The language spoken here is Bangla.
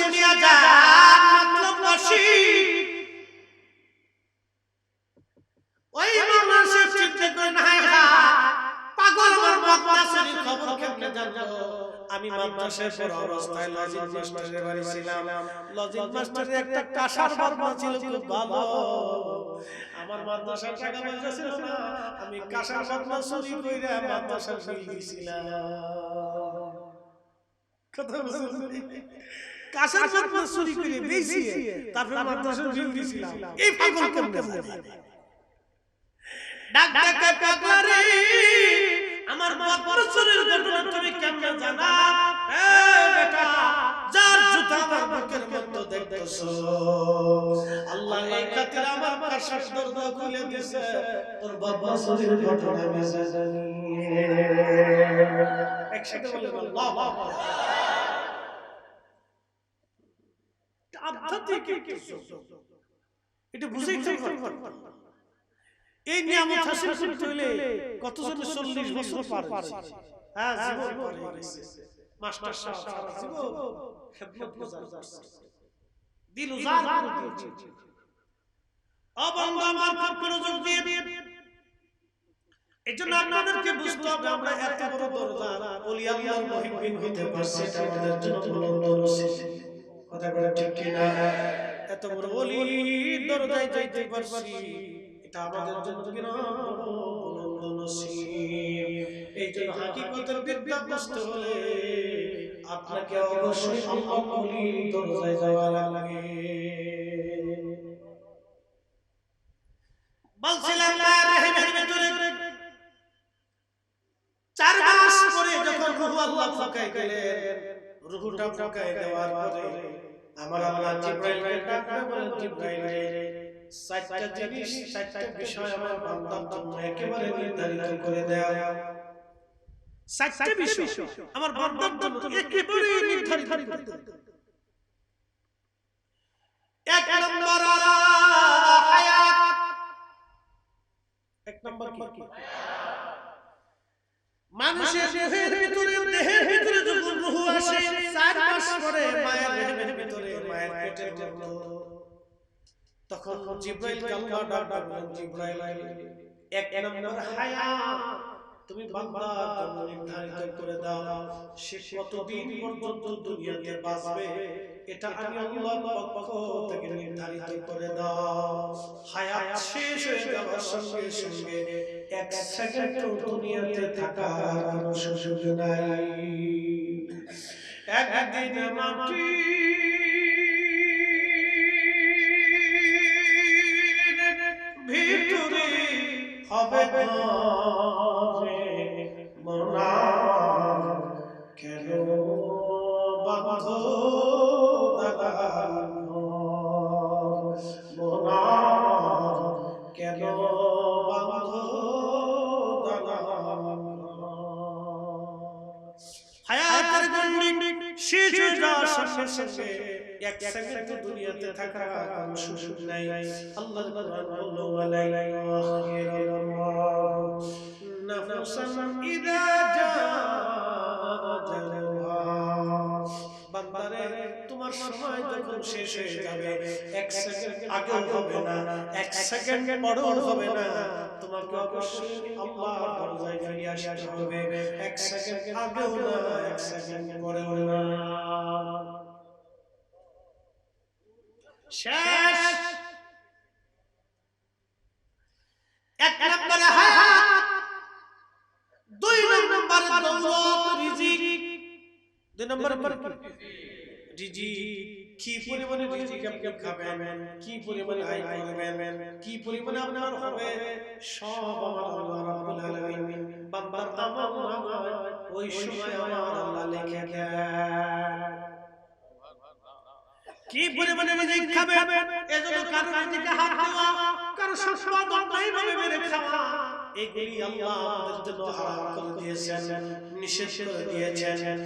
শুনিয়া যান মতলববাসী ওই মানুষের চিন্তা করে নাই পাগল আমার মাদ্রাসার খবর কেমনে জানলো আমি মাদ্রাসায় পড়া অবস্থায় লজিক মাস্টারের বাড়ি ছিলাম লজিক মাস্টারের একটা কাঁসার বদনা ছিল খুব ভালো আমার মাদ্রাসার টাকা পয়সা ছিল না আমি কাঁসার বদনা চুরি কইরা মাদ্রাসার বিল দিছিলাম কথা বুঝছেন কাঁসার বদনা চুরি করে বেশি তারপর মাদ্রাসার বিল দিছিলাম এই পাগল কেমনে জানে ডাক ডাক পাগলারে আমার মাদ্রাসার ঘটনা তুমি কেমনে জানা এ বেটা যার জুতা আমার বুকের মধ্যে দেখতেছো আল্লাহ এই খাতির আমার কাঁসার দরজা খুলে দিয়েছে তোর বাবা শরীর ঘটনা মেসে জানি একসাথে বলে আল্লাহু আকবার আধ্যাত্মিক কিছু এটা বুঝাইতে পারবেন এই নিয়ামত হাসিল করতে হলে কতজন 40 বছর পার হয়েছে হ্যাঁ জীবন পার হয়ে গেছে মাস্টার সাহেব সারা জীবন খেদমত গুজার করছে দিল উজাড় করে দিয়েছে অবন্ধ আমার খুব প্রয়োজন দিয়ে এজন্য আপনাদেরকে বুঝতে হবে আমরা এত বড় দরজা ওলি আল্লাহর মুহিব্বিন হতে পারছি এটা আমাদের জন্য বুলন্দ নসিব কথা বলে ঠিক কি না এত বড় ওলি দরজায় যাইতে পারছি এটা আমাদের জন্য কিনা বুলন্দ নসিব এই জন্য হাকিকতের বিদ্যা বুঝতে হলে আপনাকে অবশ্যই আল্লাহর ওলি দরজায় যাওয়া লাগে বলছিলাম মায়ের রহিমের ভিতরে 4 মাস পরে যখন রূহ আল্লাহ ফুঁকায় দিলেন রূহটা ফুঁকায় দেওয়ার পরে আমার আল্লাহ জিবরাইলকে ডাকলেন বলেন জিবরাইল রে 7টা জিনিস 7টা বিষয় আমার বান্দার জন্য একেবারে নির্ধারিত করে দাও 7টা বিষয় আমার বান্দার জন্য একেবারে নির্ধারিত করে দাও এক নম্বর হায়াত এক নম্বর কি মানুষের দেহের ভিতরে যখন রূহ আসে 4 মাস পরে মায়ের দেহের ভিতরে মায়ের পেটের মধ্যে তখন জিবরাইল আল্লাহ ডাক বলেন জিবরাইল এক নম্বর হায়াত তুমি বান্দার জন্য নির্ধারিত করে দাও সে কতদিন পর্যন্ত দুনিয়াতে বাঁচবে এটা আমি আল্লাহর পক্ষ থেকে নির্ধারিত করে দাও হায়াত শেষ হয়ে যাওয়ার সঙ্গে সঙ্গে 1 সেকেন্ড দুনিয়াতে থাকার কোনো সুযোগ নাই একদিন মাটি ভিতরে হবে মনা কেন বাঁধো দালান মনা কেন বাঁধো দালান হায়াতের গন্ডি শেষ হয়ে যাওয়ার সঙ্গে সঙ্গে 1 সেকেন্ড দুনিয়াতে থাকা কোনো সুযোগ নাই আল্লাহর কোরআন বলল ওয়ালা ইউআখিরুল্লাহু নাফসান ইযা জাআ আজালুহা বান্দারে তোমার সময় যখন শেষ হয়ে যাবে 1 সেকেন্ড আগেও হবে না 1 সেকেন্ড পরেও হবে না তোমাকে অবশ্যই আল্লাহর দরজায় ফিরে আসতে হবে 1 সেকেন্ড আগেও না 1 সেকেন্ড পরেও না শেষ এক নম্বরে হায়াত 2 নম্বরে দৌলত রিজিক 2 নম্বরে রিজিক কি পরিমাণে রিজিক আপনি খাবেন কি পরিমাণে আয় করবেন কি পরিমাণে আপনার হবে সব আমার আল্লাহ রাব্বুল আলামিন বান্দার আমলনামায় ওই সময় আমার আল্লাহ লিখে দেন কি পরিমাণে রিজিক খাবেন এজন্য কারো রিজিকে হাত দেওয়া কারো সম্পদ অন্যায়ভাবে মেরে খাওয়া এগুলি আল্লাহ আমাদের জন্য হারাম করে দিয়েছেন নিষেধ করে দিয়েছেন